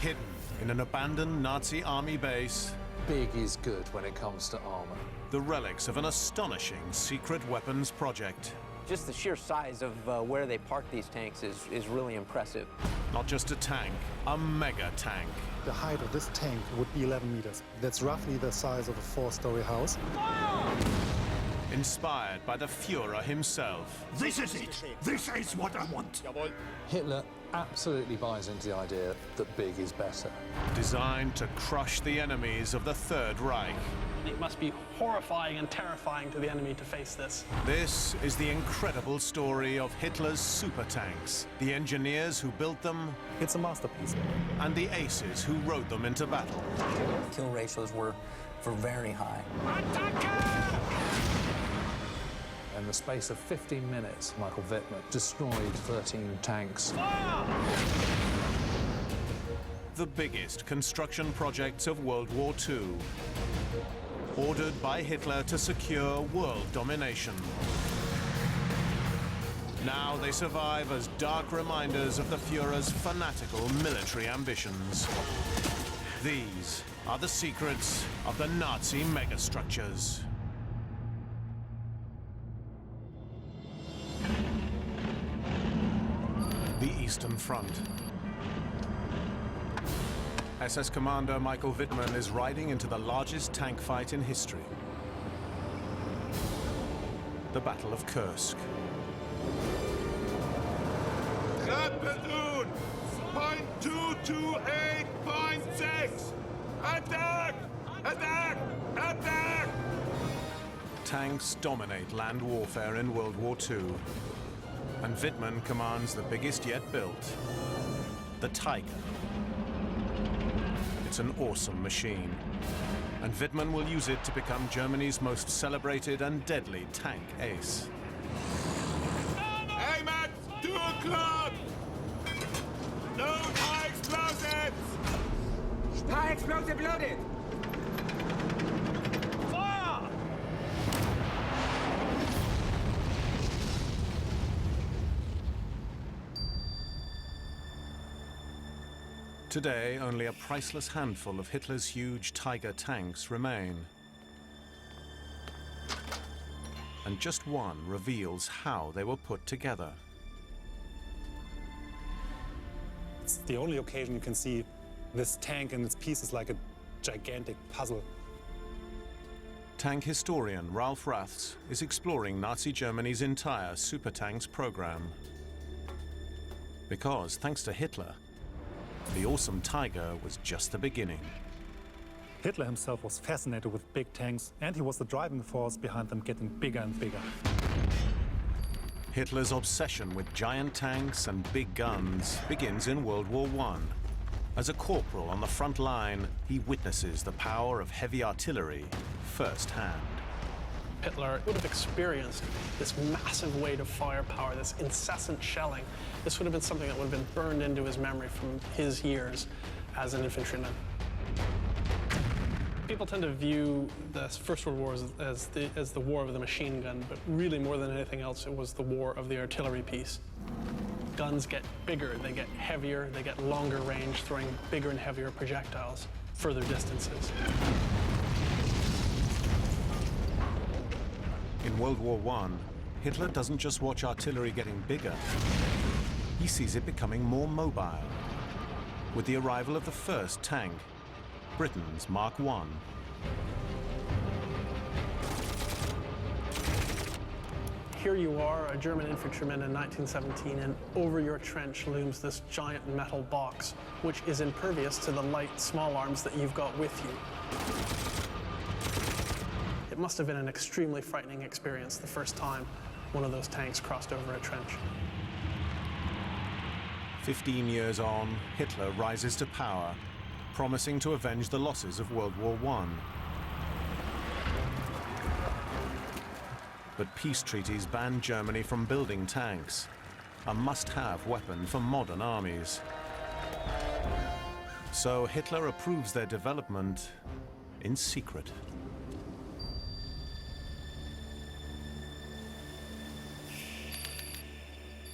Hidden in an abandoned Nazi army base, Big is good when it comes to armor. the relics of an astonishing secret weapons project. Just the sheer size of where they park these tanks is really impressive. Not just a tank, a mega tank. The height of this tank would be 11 meters. That's roughly the size of a four-story house. Inspired by the Führer himself. This is it. This is what I want. Hitler absolutely buys into the idea that big is better. Designed to crush the enemies of the Third Reich. It must be horrifying and terrifying to the enemy to face this. This is the incredible story of Hitler's super tanks, the engineers who built them, It's a masterpiece. and the aces who rode them into battle. Kill ratios were very high. In the space of 15 minutes, Michael Wittmann destroyed 13 tanks. The biggest construction projects of World War II. Ordered by Hitler to secure world domination. Now they survive as dark reminders of the Führer's fanatical military ambitions. These are the secrets of the Nazi megastructures. The Eastern Front. SS Commander Michael Wittmann is riding into the largest tank fight in history. The Battle of Kursk. Platoon! .228.6! Attack! Attack! Attack! Tanks dominate land warfare in World War II. And Wittmann commands the biggest yet built, the Tiger. It's an awesome machine, and Wittmann will use it to become Germany's most celebrated and deadly tank ace. Aim at 2 o'clock! No high explosives! High explosive loaded! Fire! Today, only a priceless handful of Hitler's huge Tiger tanks remain. And just one reveals how they were put together. It's the only occasion you can see this tank and its pieces like a gigantic puzzle. Tank historian Ralph Raths is exploring Nazi Germany's entire super tanks program. Because, thanks to Hitler, the awesome Tiger was just the beginning. Hitler himself was fascinated with big tanks, and he was the driving force behind them getting bigger and bigger. Hitler's obsession with giant tanks and big guns begins in World War I. As a corporal on the front line, he witnesses the power of heavy artillery firsthand. Hitler would have experienced this massive weight of firepower, this incessant shelling. This would have been something that would have been burned into his memory from his years as an infantryman. People tend to view the First World War as the war of the machine gun, but really more than anything else, it was the war of the artillery piece. Guns get bigger, they get heavier, they get longer range, throwing bigger and heavier projectiles further distances. In World War I, Hitler doesn't just watch artillery getting bigger, he sees it becoming more mobile. With the arrival of the first tank, Britain's Mark I. Here you are, a German infantryman in 1917, and over your trench looms this giant metal box, which is impervious to the light small arms that you've got with you. It must have been an extremely frightening experience the first time one of those tanks crossed over a trench. 15 years on, Hitler rises to power, promising to avenge the losses of World War I. But peace treaties banned Germany from building tanks, a must-have weapon for modern armies. So Hitler approves their development in secret.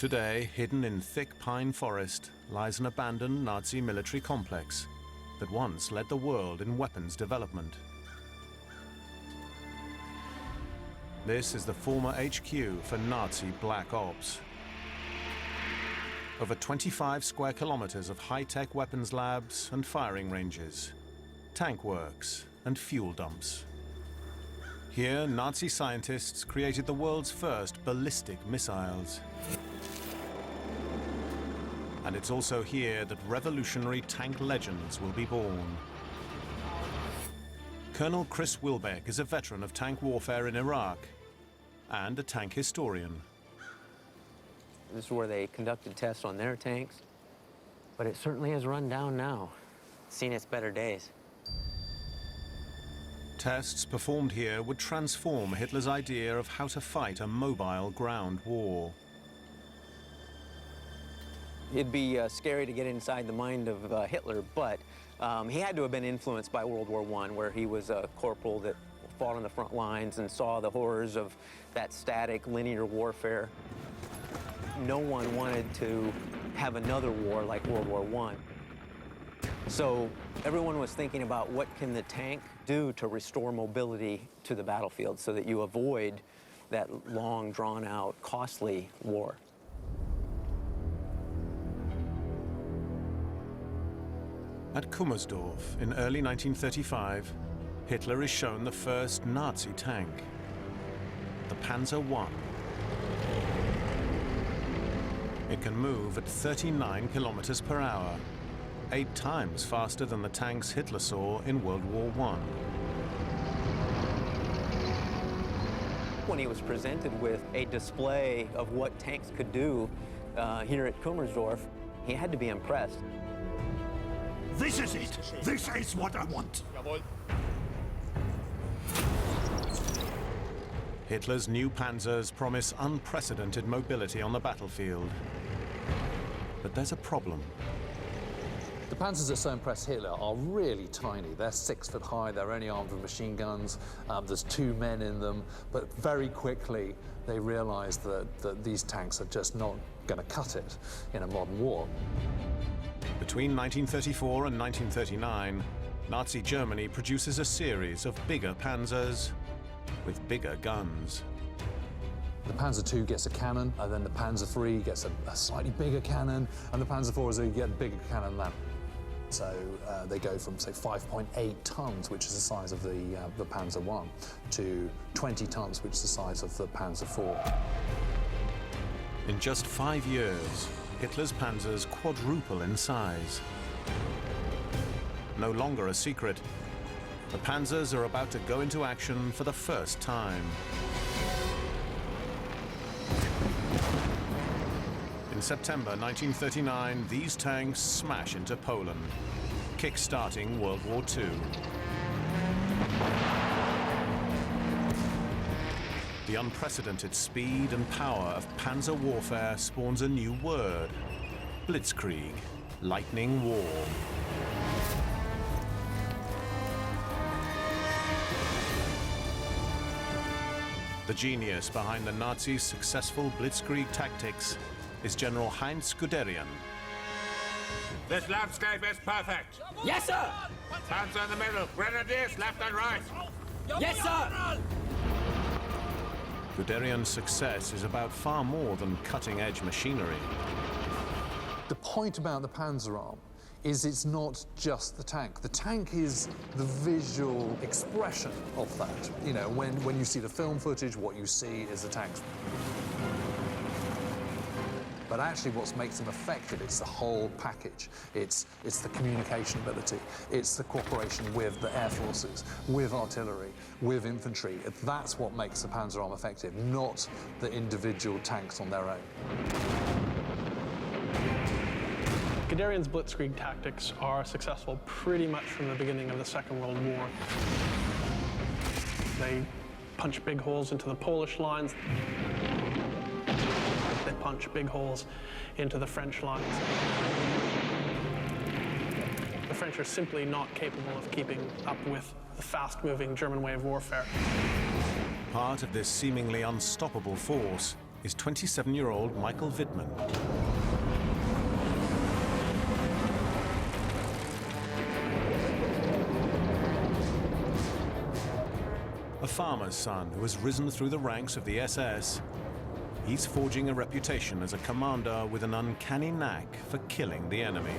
Today, hidden in thick pine forest, lies an abandoned Nazi military complex that once led the world in weapons development. This is the former HQ for Nazi Black Ops. Over 25 square kilometers of high-tech weapons labs and firing ranges, tank works and fuel dumps. Here, Nazi scientists created the world's first ballistic missiles. And it's also here that revolutionary tank legends will be born. Colonel Chris Wilbeck is a veteran of tank warfare in Iraq and a tank historian. This is where they conducted tests on their tanks, but it certainly has run down now. It's seen its better days. Tests performed here would transform Hitler's idea of how to fight a mobile ground war. It'd be scary to get inside the mind of Hitler, but he had to have been influenced by World War I, where he was a corporal that fought on the front lines and saw the horrors of that static, linear warfare. No one wanted to have another war like World War I. So everyone was thinking about what can the tank do to restore mobility to the battlefield so that you avoid that long, drawn-out, costly war. At Kummersdorf in early 1935, Hitler is shown the first Nazi tank, the Panzer I. It can move at 39 kilometers per hour, 8 times faster than the tanks Hitler saw in World War I. When he was presented with a display of what tanks could do here at Kummersdorf, he had to be impressed. This is it. This is what I want. Hitler's new Panzers promise unprecedented mobility on the battlefield. But there's a problem. The Panzers that so impress Hitler are really tiny. They're 6 foot high, they're only armed with machine guns, there's 2 men in them, but very quickly they realize that these tanks are just not going to cut it in a modern war. Between 1934 and 1939, Nazi Germany produces a series of bigger Panzers with bigger guns. The Panzer II gets a cannon, and then the Panzer III gets a slightly bigger cannon, and the Panzer IV is a yet bigger cannon than that. So they go from, say, 5.8 tons, which is the size of the Panzer I, to 20 tons, which is the size of the Panzer IV. In just 5 years, Hitler's Panzers quadruple in size. No longer a secret, the Panzers are about to go into action for the first time. In September 1939, these tanks smash into Poland, kick-starting World War II. The unprecedented speed and power of Panzer warfare spawns a new word: Blitzkrieg, lightning war. The genius behind the Nazis' successful Blitzkrieg tactics is General Heinz Guderian. This landscape is perfect. Yes, sir! Panzer in the middle, grenadiers left and right. Yes, sir! Guderian's success is about far more than cutting-edge machinery. The point about the Panzerarm is it's not just the tank. The tank is the visual expression of that. You know, when you see the film footage, what you see is the tanks. But actually what makes them effective, it's the whole package. It's the communication ability. It's the cooperation with the air forces, with artillery, with infantry. That's what makes the Panzerarm effective, not the individual tanks on their own. Guderian's Blitzkrieg tactics are successful pretty much from the beginning of the Second World War. They punch big holes into the Polish lines. They punch big holes into the French lines. The French are simply not capable of keeping up with the fast-moving German way of warfare. Part of this seemingly unstoppable force is 27-year-old Michael Wittmann. A farmer's son who has risen through the ranks of the SS, he's forging a reputation as a commander with an uncanny knack for killing the enemy.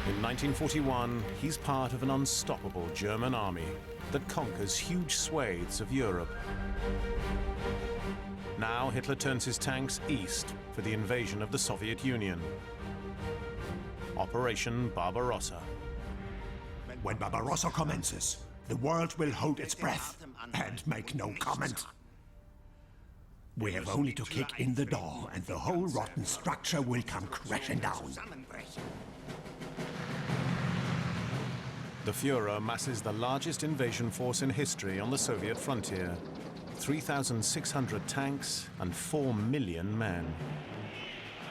In 1941, he's part of an unstoppable German army that conquers huge swathes of Europe. Now Hitler turns his tanks east for the invasion of the Soviet Union. Operation Barbarossa. When Barbarossa commences, the world will hold its breath and make no comment. We have only to kick in the door and the whole rotten structure will come crashing down. The Führer masses the largest invasion force in history on the Soviet frontier. 3,600 tanks and 4 million men.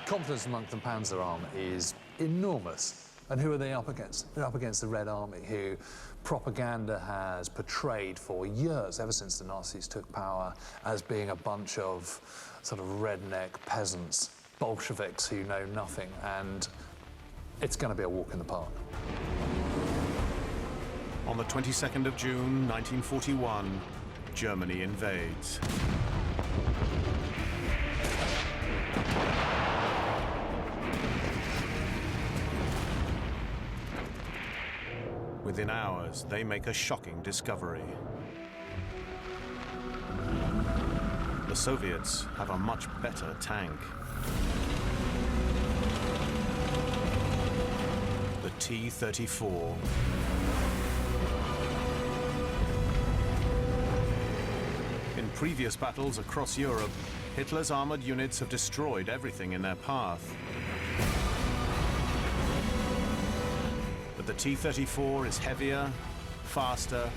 Confidence among the Panzer Army is enormous. And who are they up against? They're up against the Red Army, who propaganda has portrayed for years, ever since the Nazis took power, as being a bunch of sort of redneck peasants, Bolsheviks who know nothing, and it's going to be a walk in the park. On the 22nd of June, 1941, Germany invades. Within hours, they make a shocking discovery. The Soviets have a much better tank. The T-34. In previous battles across Europe, Hitler's armored units have destroyed everything in their path. But the T-34 is heavier, faster,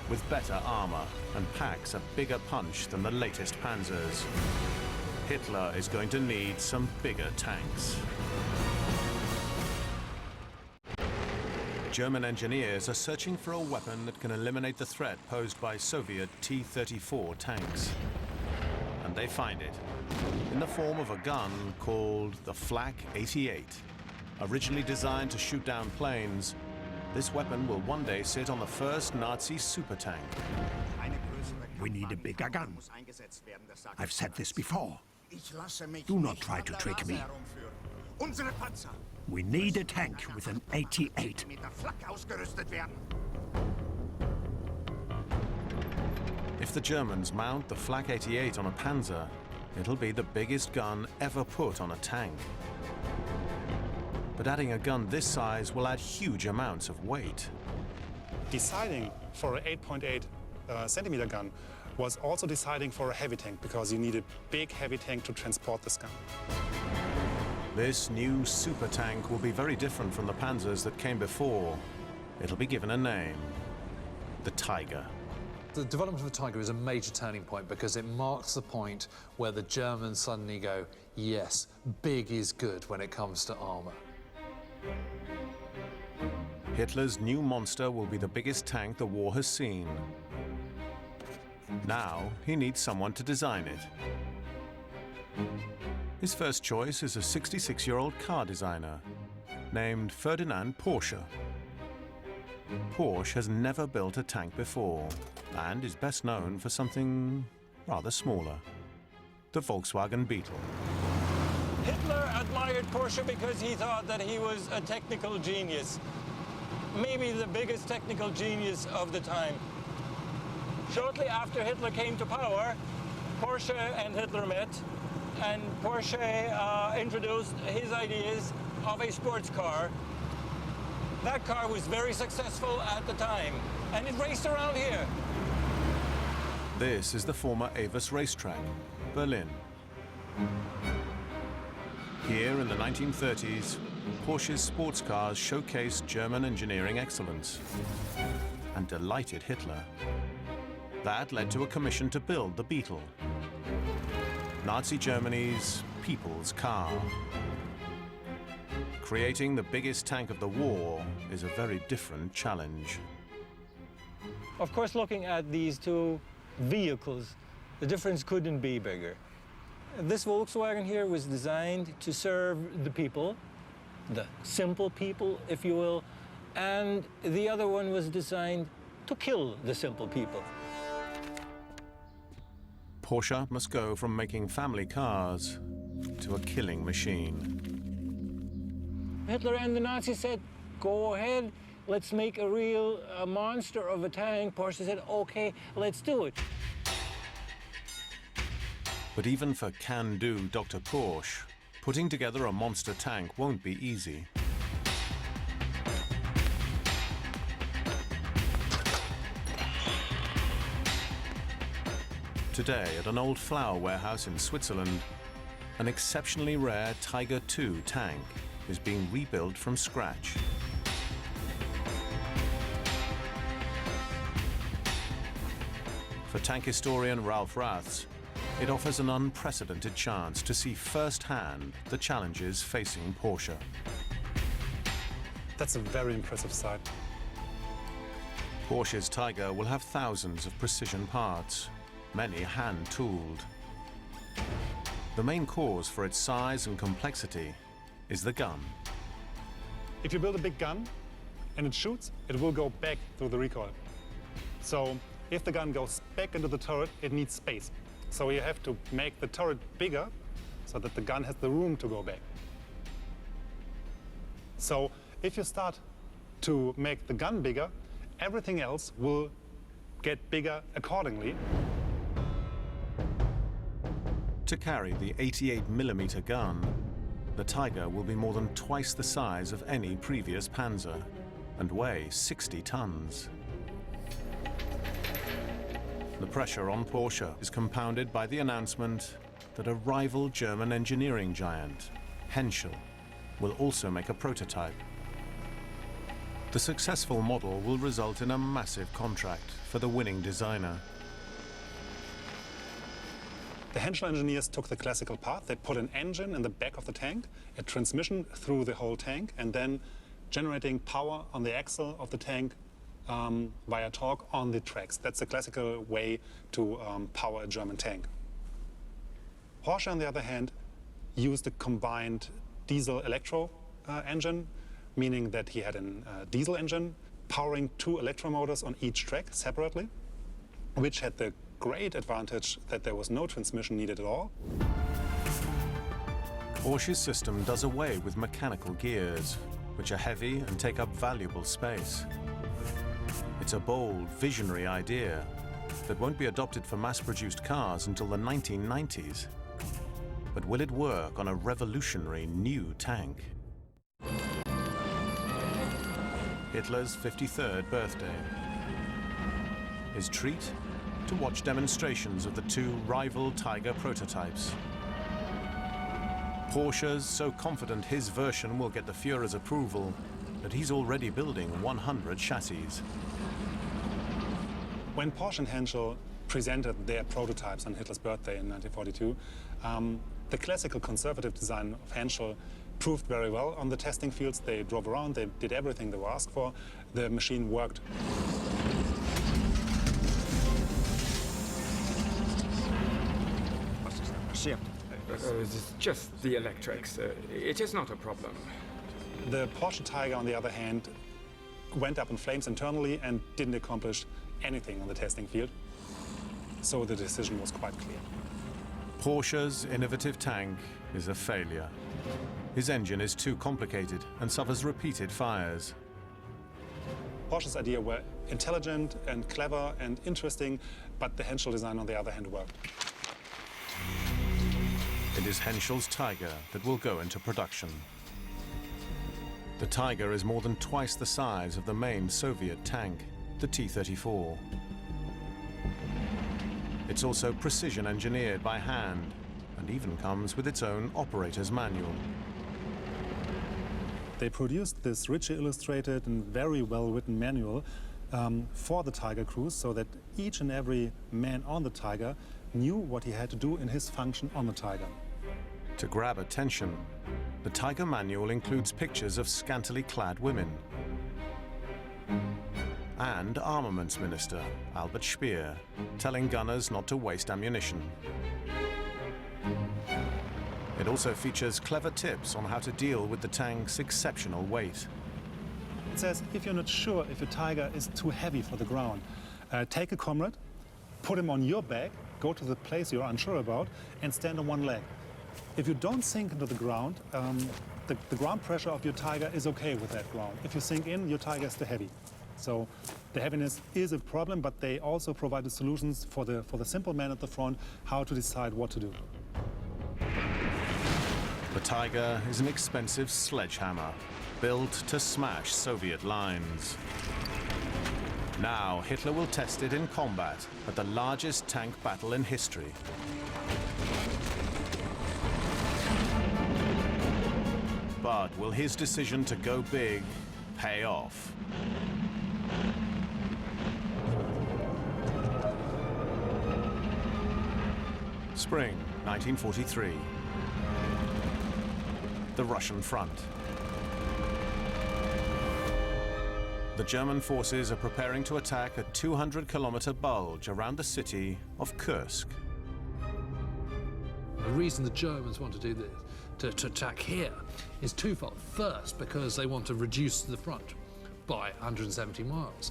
with better armor, and packs a bigger punch than the latest Panzers. Hitler is going to need some bigger tanks. German engineers are searching for a weapon that can eliminate the threat posed by Soviet T-34 tanks. And they find it, in the form of a gun called the Flak 88. Originally designed to shoot down planes, this weapon will one day sit on the first Nazi super tank. We need a bigger gun. I've said this before. Do not try to trick me. We need a tank with an 88. If the Germans mount the Flak 88 on a Panzer, it'll be the biggest gun ever put on a tank. But adding a gun this size will add huge amounts of weight. Deciding for an 8.8 centimeter gun was also deciding for a heavy tank, because you need a big heavy tank to transport this gun. This new super tank will be very different from the Panzers that came before. It'll be given a name: the Tiger. The development of the Tiger is a major turning point because it marks the point where the Germans suddenly go, yes, big is good when it comes to armor. Hitler's new monster will be the biggest tank the war has seen. Now he needs someone to design it. His first choice is a 66-year-old car designer named Ferdinand Porsche. Porsche has never built a tank before and is best known for something rather smaller: the Volkswagen Beetle. Hitler admired Porsche because he thought that he was a technical genius. Maybe the biggest technical genius of the time. Shortly after Hitler came to power, Porsche and Hitler met, and Porsche introduced his ideas of a sports car. That car was very successful at the time, and it raced around here. This is the former Avis racetrack, Berlin. Here in the 1930s, Porsche's sports cars showcased German engineering excellence and delighted Hitler. That led to a commission to build the Beetle, Nazi Germany's people's car. Creating the biggest tank of the war is a very different challenge. Of course, looking at these two vehicles, the difference couldn't be bigger. This Volkswagen here was designed to serve the people, the simple people, if you will, and the other one was designed to kill the simple people. Porsche must go from making family cars to a killing machine. Hitler and the Nazis said, go ahead, let's make a real monster of a tank. Porsche said, okay, let's do it. But even for can-do Dr. Porsche, putting together a monster tank won't be easy. Today, at an old flour warehouse in Switzerland, an exceptionally rare Tiger II tank is being rebuilt from scratch. For tank historian Ralph Raths, it offers an unprecedented chance to see firsthand the challenges facing Porsche. That's a very impressive sight. Porsche's Tiger will have thousands of precision parts, many hand-tooled. The main cause for its size and complexity is the gun. If you build a big gun and it shoots, it will go back through the recoil. So if the gun goes back into the turret, it needs space. So you have to make the turret bigger so that the gun has the room to go back. So if you start to make the gun bigger, everything else will get bigger accordingly. To carry the 88mm gun, the Tiger will be more than twice the size of any previous Panzer and weigh 60 tons. The pressure on Porsche is compounded by the announcement that a rival German engineering giant, Henschel, will also make a prototype. The successful model will result in a massive contract for the winning designer. The Henschel engineers took the classical path. They put an engine in the back of the tank, a transmission through the whole tank, and then generating power on the axle of the tank via torque on the tracks. That's the classical way to power a German tank. Porsche, on the other hand, used a combined diesel-electro engine, meaning that he had a diesel engine powering two electromotors on each track separately, which had the great advantage that there was no transmission needed at all. Porsche's system does away with mechanical gears, which are heavy and take up valuable space. It's a bold, visionary idea that won't be adopted for mass-produced cars until the 1990s. But will it work on a revolutionary new tank? Hitler's 53rd birthday. His treat? To watch demonstrations of the two rival Tiger prototypes. Porsche's so confident his version will get the Führer's approval that he's already building 100 chassis. When Porsche and Henschel presented their prototypes on Hitler's birthday in 1942, the classical conservative design of Henschel proved very well on the testing fields. They drove around, they did everything they were asked for. The machine worked. It's just the electrics. It is not a problem. The Porsche Tiger, on the other hand, went up in flames internally and didn't accomplish anything on the testing field. So the decision was quite clear. Porsche's innovative tank is a failure. His engine is too complicated and suffers repeated fires. Porsche's ideas were intelligent and clever and interesting, but the Henschel design, on the other hand, worked. It is Henschel's Tiger that will go into production. The Tiger is more than twice the size of the main Soviet tank, the T-34. It's also precision engineered by hand and even comes with its own operator's manual. They produced this richly illustrated and very well-written manual for the Tiger crews so that each and every man on the Tiger knew what he had to do in his function on the Tiger. To grab attention, the Tiger manual includes pictures of scantily clad women. and Armaments Minister Albert Speer, telling gunners not to waste ammunition. It also features clever tips on how to deal with the tank's exceptional weight. It says, if you're not sure if a Tiger is too heavy for the ground, take a comrade, put him on your back, go to the place you're unsure about, and stand on one leg. If you don't sink into the ground, the ground pressure of your Tiger is okay with that ground. If you sink in, your Tiger is too heavy. So the heaviness is a problem, but they also provided solutions for the simple man at the front, how to decide what to do. The Tiger is an expensive sledgehammer, built to smash Soviet lines. Now Hitler will test it in combat at the largest tank battle in history. But will his decision to go big pay off? Spring 1943. The Russian front. The German forces are preparing to attack a 200-kilometer bulge around the city of Kursk. The reason the Germans want to do this, to attack here, is twofold. First, because they want to reduce the front by 170 miles.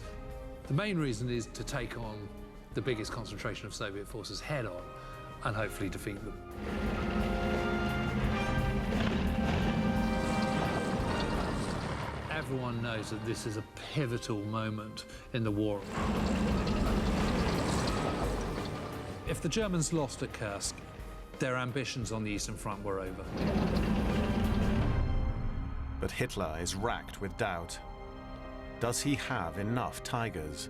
The main reason is to take on the biggest concentration of Soviet forces head on and hopefully defeat them. Everyone knows that this is a pivotal moment in the war. If the Germans lost at Kursk, their ambitions on the Eastern Front were over. But Hitler is racked with doubt. Does he have enough Tigers?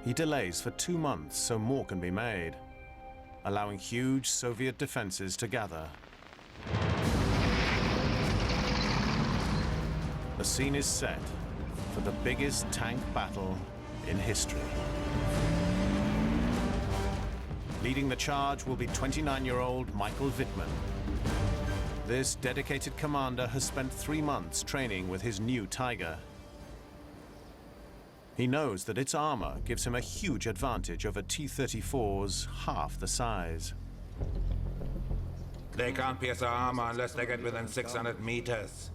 He delays for 2 months so more can be made, allowing huge Soviet defenses to gather. The scene is set for the biggest tank battle in history. Leading the charge will be 29-year-old Michael Wittmann. This dedicated commander has spent 3 months training with his new Tiger. He knows that its armor gives him a huge advantage over T-34's half the size. They can't pierce our armor unless they get within 600 meters.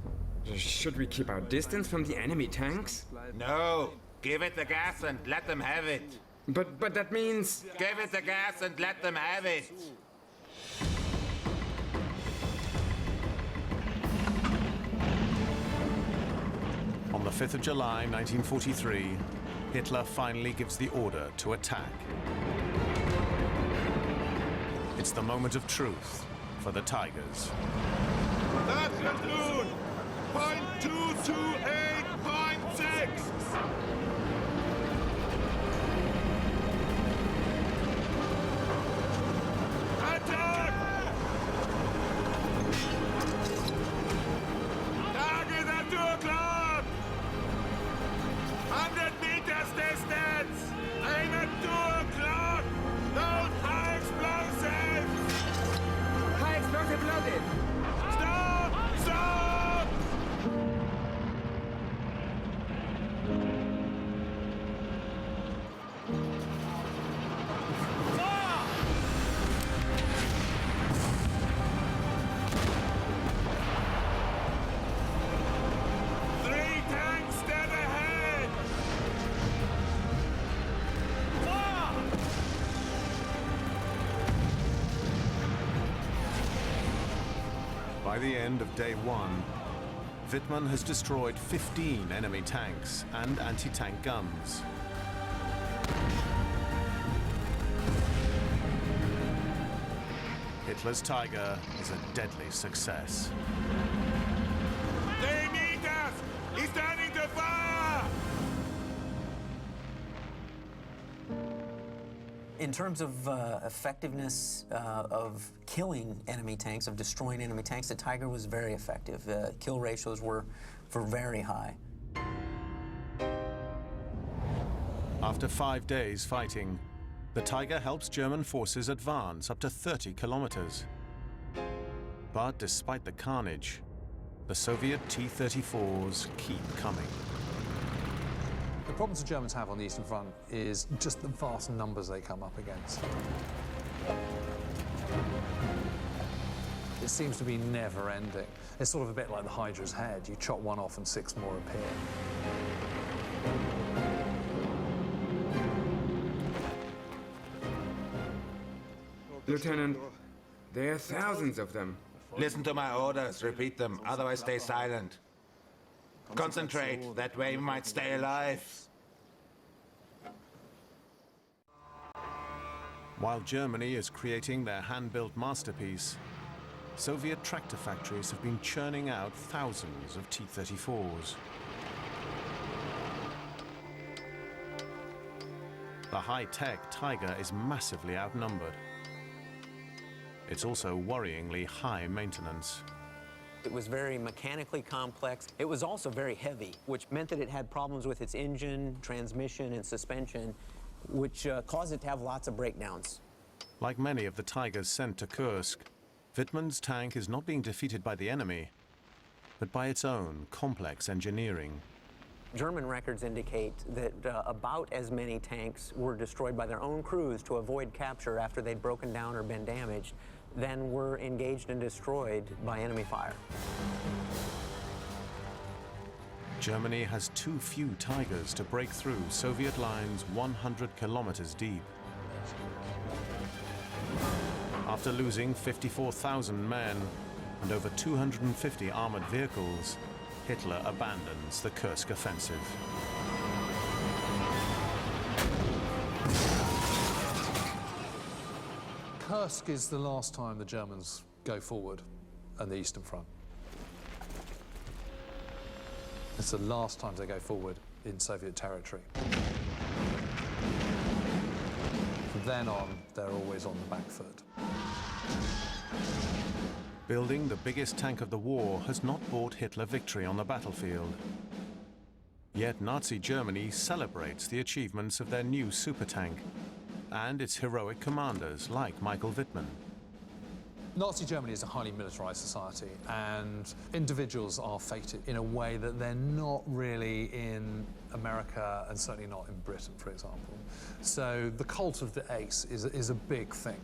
Should we keep our distance from the enemy tanks? No! Give it the gas and let them have it! But that means... Give it the gas and let them have it! On the 5th of July, 1943, Hitler finally gives the order to attack. It's the moment of truth for the Tigers. That platoon! .228.6! Attack! Target at 2 o'clock! 100 meters distance! Aim at 2 o'clock! Load high explosives! High explosive loaded! Stop! Stop! By the end of day 1, Wittmann has destroyed 15 enemy tanks and anti-tank guns. Hitler's Tiger is a deadly success. They need us! He's turning to fire! In terms of effectiveness of killing enemy tanks, of destroying enemy tanks, the Tiger was very effective. Kill ratios were very high. After 5 days fighting, the Tiger helps German forces advance up to 30 kilometers. But despite the carnage, the Soviet T-34s keep coming. The problems the Germans have on the Eastern Front is just the vast numbers they come up against. It seems to be never ending. It's sort of a bit like the Hydra's head. You chop one off and 6 more appear. Lieutenant, there are thousands of them. Listen to my orders, repeat them, otherwise stay silent. Concentrate, that way we might stay alive. While Germany is creating their hand-built masterpiece, Soviet tractor factories have been churning out thousands of T-34s. The high-tech Tiger is massively outnumbered. It's also worryingly high maintenance. It was very mechanically complex. It was also very heavy, which meant that it had problems with its engine, transmission, and suspension, which caused it to have lots of breakdowns. Like many of the Tigers sent to Kursk, Wittmann's tank is not being defeated by the enemy, but by its own complex engineering. German records indicate that about as many tanks were destroyed by their own crews to avoid capture after they'd broken down or been damaged than were engaged and destroyed by enemy fire. Germany has too few Tigers to break through Soviet lines 100 kilometers deep. After losing 54,000 men and over 250 armored vehicles, Hitler abandons the Kursk offensive. Kursk is the last time the Germans go forward on the Eastern Front. It's the last time they go forward in Soviet territory. From then on, they're always on the back foot. Building the biggest tank of the war has not brought Hitler victory on the battlefield. Yet Nazi Germany celebrates the achievements of their new super tank and its heroic commanders like Michael Wittmann. Nazi Germany is a highly militarized society, and individuals are fated in a way that they're not really in America and certainly not in Britain, for example. So the cult of the ace is a big thing.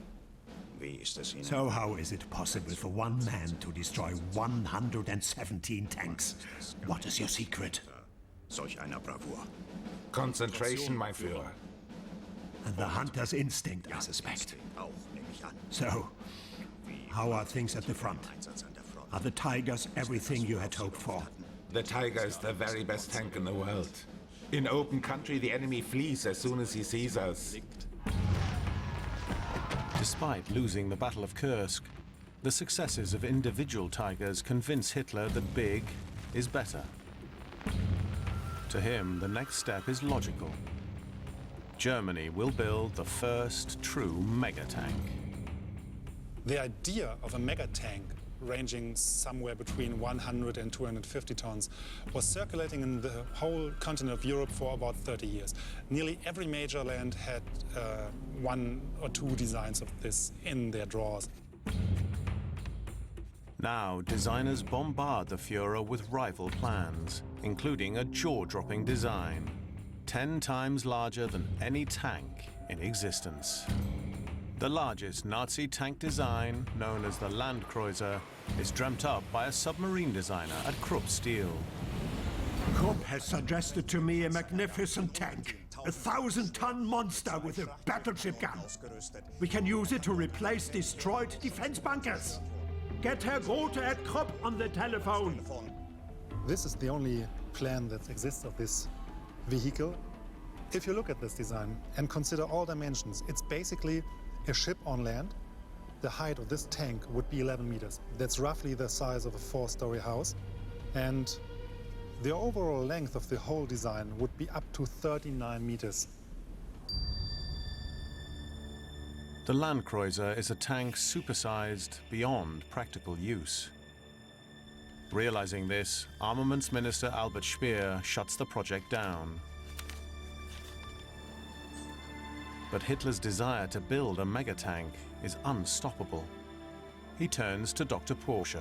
So how is it possible for one man to destroy 117 tanks? What is your secret? Concentration, my Führer. And the hunter's instinct, I suspect. So, how are things at the front? Are the Tigers everything you had hoped for? The Tiger is the very best tank in the world. In open country, the enemy flees as soon as he sees us. Despite losing the Battle of Kursk, the successes of individual Tigers convince Hitler that big is better. To him, the next step is logical. Germany will build the first true mega-tank. The idea of a mega tank ranging somewhere between 100 and 250 tons was circulating in the whole continent of Europe for about 30 years. Nearly every major land had 1 or 2 designs of this in their drawers. Now, designers bombard the Führer with rival plans, including a jaw-dropping design, 10 times larger than any tank in existence. The largest Nazi tank design, known as the Landkreuzer, is dreamt up by a submarine designer at Krupp Steel. Krupp has suggested to me a magnificent tank, a 1,000-ton monster with a battleship gun. We can use it to replace destroyed defense bunkers. Get Herr Grote at Krupp on the telephone. This is the only plan that exists of this vehicle. If you look at this design and consider all dimensions, it's basically a ship on land. The height of this tank would be 11 meters. That's roughly the size of a 4-story house. And the overall length of the whole design would be up to 39 meters. The Landkreuzer is a tank supersized beyond practical use. Realizing this, Armaments Minister Albert Speer shuts the project down. But Hitler's desire to build a mega-tank is unstoppable. He turns to Dr. Porsche.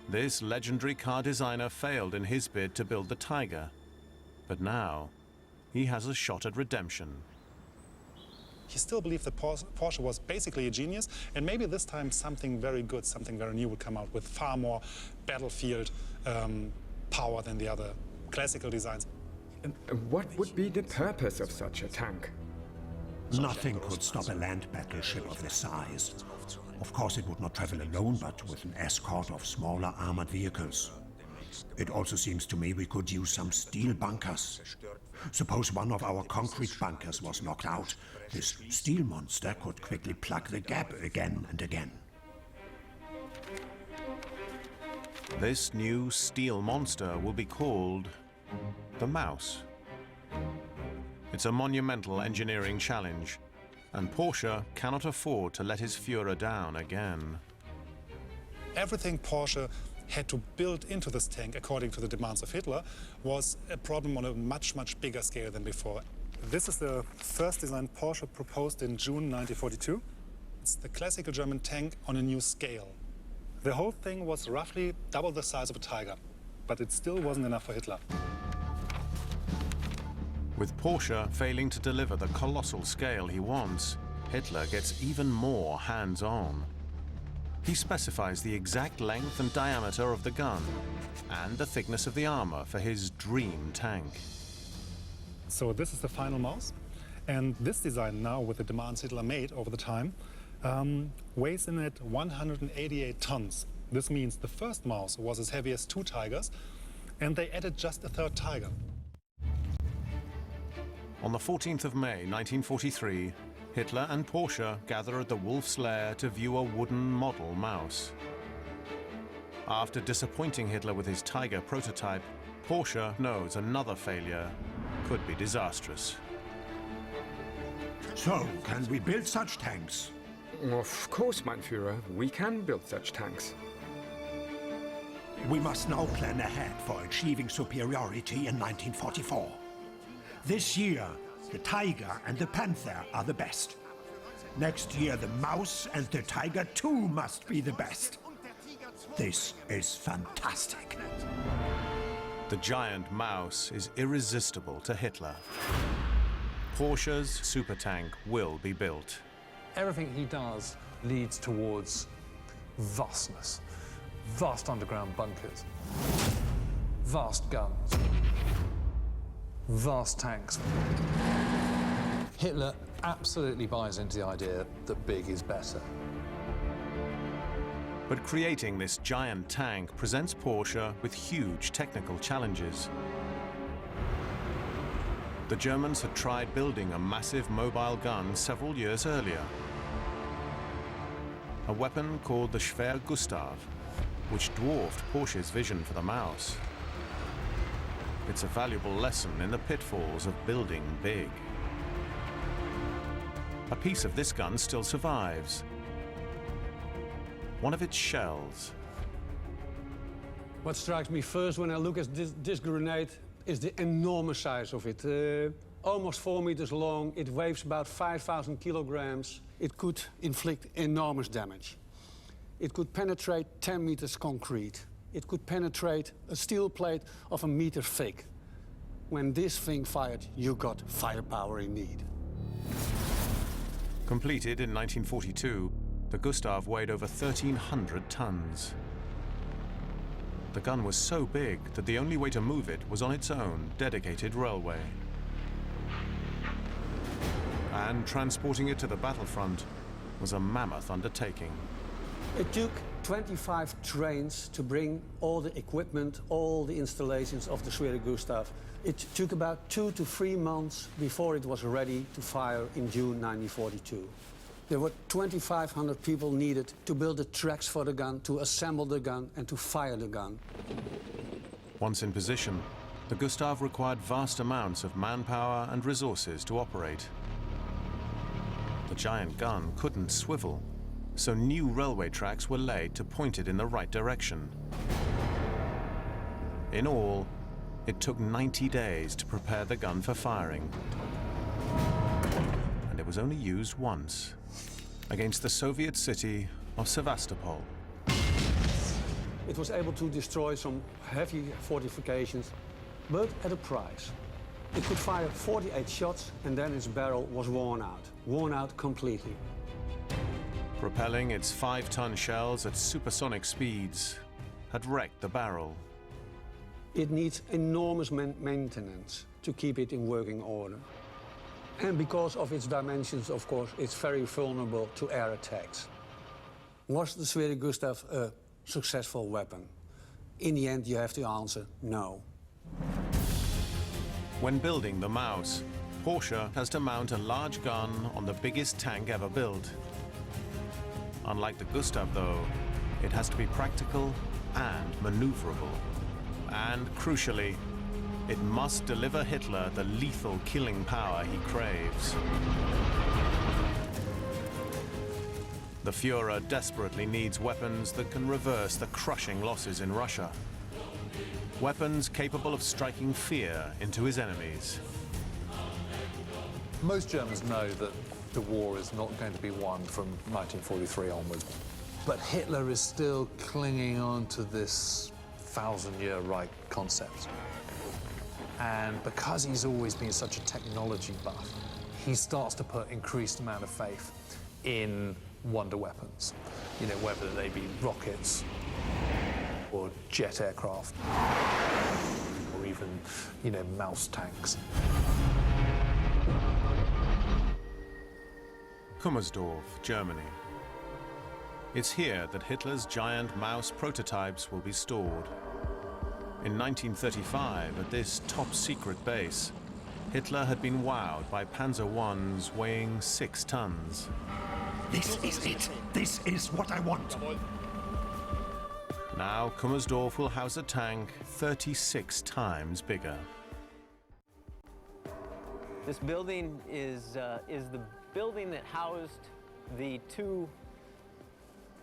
This legendary car designer failed in his bid to build the Tiger. But now, he has a shot at redemption. He still believed that Porsche was basically a genius, and maybe this time something very good, something very new would come out with far more battlefield power than the other classical designs. And what would be the purpose of such a tank? Nothing could stop a land battleship of this size. Of course, it would not travel alone, but with an escort of smaller armored vehicles. It also seems to me we could use some steel bunkers. Suppose one of our concrete bunkers was knocked out. This steel monster could quickly plug the gap again and again. This new steel monster will be called the Mouse. It's a monumental engineering challenge, and Porsche cannot afford to let his Führer down again. Everything Porsche had to build into this tank, according to the demands of Hitler, was a problem on a much, much bigger scale than before. This is the first design Porsche proposed in June 1942. It's the classical German tank on a new scale. The whole thing was roughly double the size of a Tiger, but it still wasn't enough for Hitler. With Porsche failing to deliver the colossal scale he wants, Hitler gets even more hands-on. He specifies the exact length and diameter of the gun and the thickness of the armor for his dream tank. So this is the final mouse, and this design now, with the demands Hitler made over the time, weighs in at 188 tons. This means the first mouse was as heavy as 2 Tigers, and they added just a 3rd Tiger. On the 14th of May 1943, Hitler and Porsche gather at the Wolf's Lair to view a wooden model mouse. After disappointing Hitler with his Tiger prototype, Porsche knows another failure could be disastrous. So, can we build such tanks? Of course, mein Führer, we can build such tanks. We must now plan ahead for achieving superiority in 1944. This year, the Tiger and the Panther are the best. Next year, the Mouse and the Tiger too must be the best. This is fantastic. The giant mouse is irresistible to Hitler. Porsche's super tank will be built. Everything he does leads towards vastness. Vast underground bunkers, vast guns, vast tanks. Hitler absolutely buys into the idea that big is better. But creating this giant tank presents Porsche with huge technical challenges. The Germans had tried building a massive mobile gun several years earlier. A weapon called the Schwer Gustav, which dwarfed Porsche's vision for the mouse. It's a valuable lesson in the pitfalls of building big. A piece of this gun still survives. One of its shells. What strikes me first when I look at this grenade is the enormous size of it. Almost 4 meters long, it weighs about 5,000 kilograms. It could inflict enormous damage. It could penetrate 10 meters concrete. It could penetrate a steel plate of 1 meter thick. When this thing fired, you got firepower in need. Completed in 1942, the Gustav weighed over 1,300 tons. The gun was so big that the only way to move it was on its own dedicated railway. And transporting it to the battlefront was a mammoth undertaking. It took 25 trains to bring all the equipment, all the installations of the Schwer Gustav. It took about 2 to 3 months before it was ready to fire in June 1942. There were 2,500 people needed to build the tracks for the gun, to assemble the gun, and to fire the gun. Once in position, the Gustav required vast amounts of manpower and resources to operate. The giant gun couldn't swivel, so new railway tracks were laid to point it in the right direction. In all, it took 90 days to prepare the gun for firing. And it was only used once, against the Soviet city of Sevastopol. It was able to destroy some heavy fortifications, but at a price. It could fire 48 shots and then its barrel was worn out completely. Propelling its 5-ton shells at supersonic speeds had wrecked the barrel. It needs enormous maintenance to keep it in working order. And because of its dimensions, of course, it's very vulnerable to air attacks. Was the Zwede Gustav a successful weapon? In the end, you have to answer no. When building the Maus, Porsche has to mount a large gun on the biggest tank ever built. Unlike the Gustav, though, it has to be practical and maneuverable. And crucially, it must deliver Hitler the lethal killing power he craves. The Führer desperately needs weapons that can reverse the crushing losses in Russia. Weapons capable of striking fear into his enemies. Most Germans know that the war is not going to be won from 1943 onwards. But Hitler is still clinging on to this 1,000-year Reich concept. And because he's always been such a technology buff, he starts to put increased amount of faith in wonder weapons. You know, whether they be rockets or jet aircraft or even, you know, mouse tanks. Kummersdorf, Germany. It's here that Hitler's giant Maus prototypes will be stored. In 1935, at this top-secret base, Hitler had been wowed by Panzer I's weighing 6 tons. This is it. This is what I want. Now Kummersdorf will house a tank 36 times bigger. This building is the building that housed the 2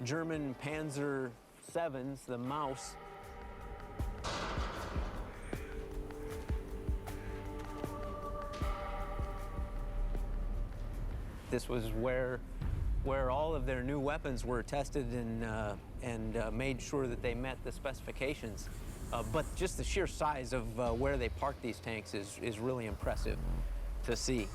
German Panzer VIIs, the Maus. This was where all of their new weapons were tested and made sure that they met the specifications. But just the sheer size of where they parked these tanks is really impressive to see.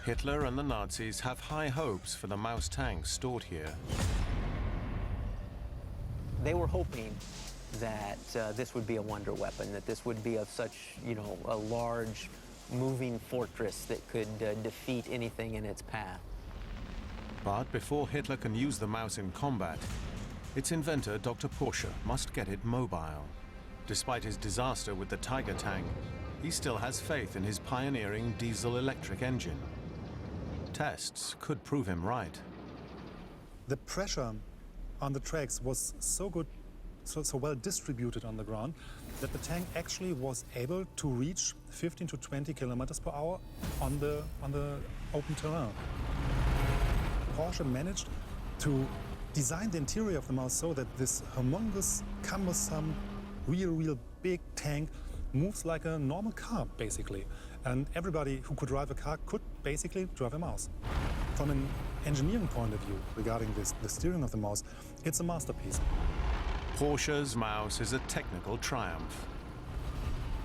Hitler and the Nazis have high hopes for the Maus tanks stored here. They were hoping that this would be a wonder weapon, that this would be of such, you know, a large moving fortress that could defeat anything in its path. But before Hitler can use the Maus in combat, its inventor, Dr. Porsche, must get it mobile. Despite his disaster with the Tiger tank, he still has faith in his pioneering diesel-electric engine. Tests could prove him right. The pressure on the tracks was so good, so well distributed on the ground, that the tank actually was able to reach 15 to 20 kilometers per hour on the open terrain. Porsche managed to design the interior of the Maus so that this humongous, cumbersome, real big tank moves like a normal car, basically. And everybody who could drive a car could basically drive a Maus. From an engineering point of view, regarding the steering of the Maus, it's a masterpiece. Porsche's Maus is a technical triumph,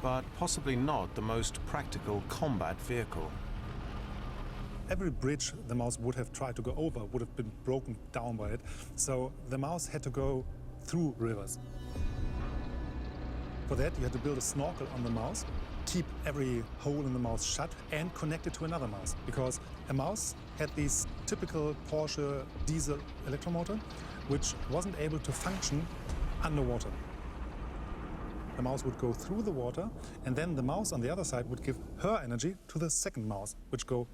but possibly not the most practical combat vehicle. Every bridge the Maus would have tried to go over would have been broken down by it, so the Maus had to go through rivers. For that, you had to build a snorkel on the Maus, keep every hole in the Maus shut, and connect it to another Maus, because a Maus had this typical Porsche diesel electromotor, which wasn't able to function underwater. The Maus would go through the water, and then the Maus on the other side would give her energy to the second Maus, which go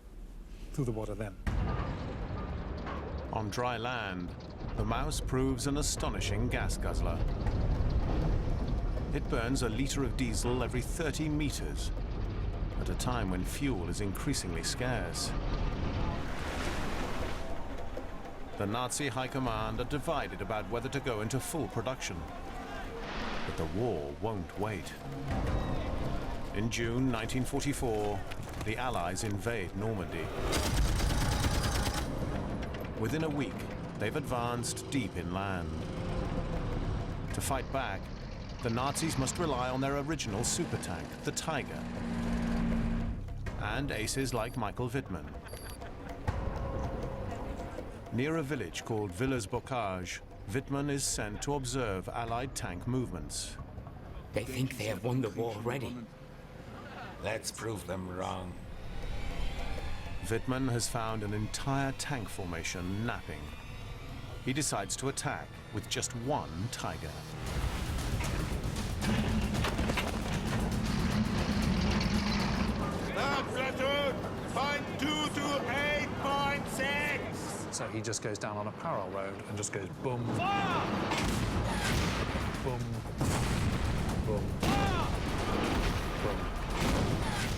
through the water then. On dry land, the Maus proves an astonishing gas guzzler. It burns a liter of diesel every 30 meters, at a time when fuel is increasingly scarce. The Nazi high command are divided about whether to go into full production. But the war won't wait. In June 1944, the Allies invade Normandy. Within a week, they've advanced deep inland. To fight back, the Nazis must rely on their original super tank, the Tiger, and aces like Michael Wittmann. Near a village called Villers-Bocage, Wittmann is sent to observe Allied tank movements. They think they have won the war already. Let's prove them wrong. Wittmann has found an entire tank formation napping. He decides to attack with just one Tiger. Platoon, point 2 to 8.6. So he just goes down on a parallel road and just goes boom, boom, boom, boom,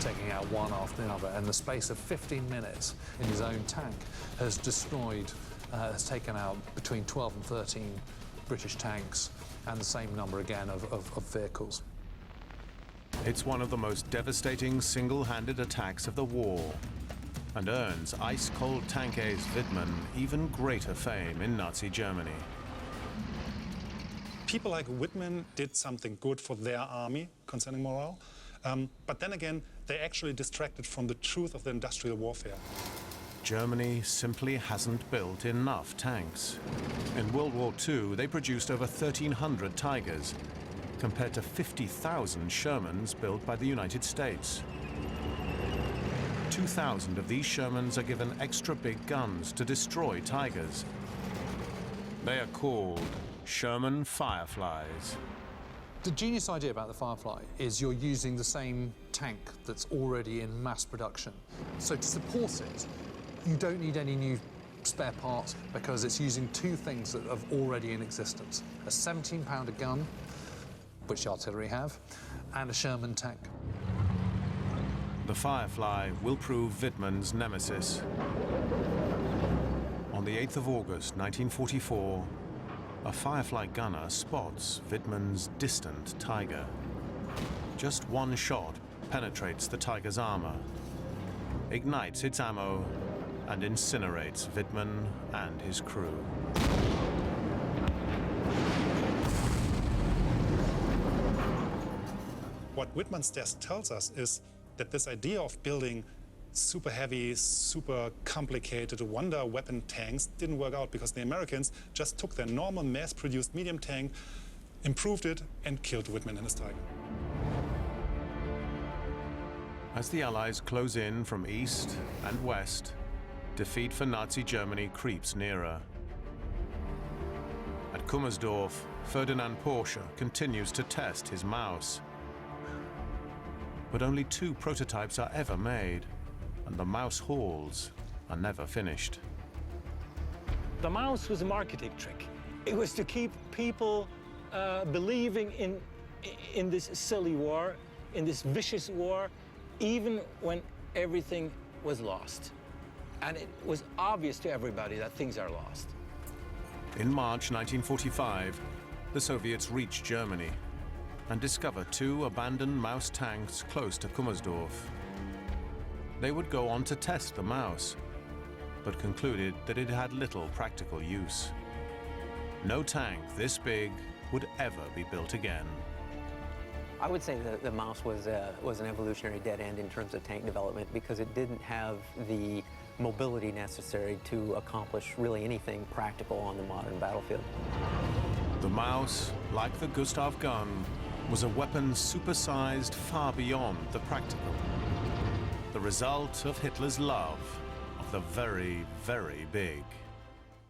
taking out one after the other. In the space of 15 minutes in his own tank has destroyed, has taken out between 12 and 13 British tanks and the same number again of vehicles. It's one of the most devastating single-handed attacks of the war, and earns ice-cold tank ace Wittmann even greater fame in Nazi Germany. People like Wittmann did something good for their army concerning morale, but then again, they actually distracted from the truth of the industrial warfare. Germany simply hasn't built enough tanks. In World War II, they produced over 1,300 Tigers, compared to 50,000 Shermans built by the United States. 2,000 of these Shermans are given extra big guns to destroy Tigers. They are called Sherman Fireflies. The genius idea about the Firefly is you're using the same tank that's already in mass production. So to support it, you don't need any new spare parts because it's using two things that are already in existence. A 17-pounder gun, which the artillery have, and a Sherman tank. The Firefly will prove Wittmann's nemesis. On the 8th of August, 1944, a Firefly gunner spots Wittmann's distant Tiger. Just one shot penetrates the Tiger's armor, ignites its ammo, and incinerates Wittmann and his crew. What Wittmann's test tells us is that this idea of building super heavy, super complicated wonder weapon tanks didn't work out because the Americans just took their normal mass-produced medium tank, improved it, and killed Wittmann and his Tiger. As the Allies close in from east and west, defeat for Nazi Germany creeps nearer. At Kummersdorf, Ferdinand Porsche continues to test his Maus. But only 2 prototypes are ever made, and the Maus halls are never finished. The Maus was a marketing trick. It was to keep people believing in this silly war, in this vicious war, even when everything was lost. And it was obvious to everybody that things are lost. In March 1945, the Soviets reach Germany and discover 2 abandoned Maus tanks close to Kummersdorf. They would go on to test the Maus, but concluded that it had little practical use. No tank this big would ever be built again. I would say that the Maus was an evolutionary dead end in terms of tank development because it didn't have the mobility necessary to accomplish really anything practical on the modern battlefield. The Maus, like the Gustav gun, was a weapon supersized far beyond the practical. The result of Hitler's love of the very, very big.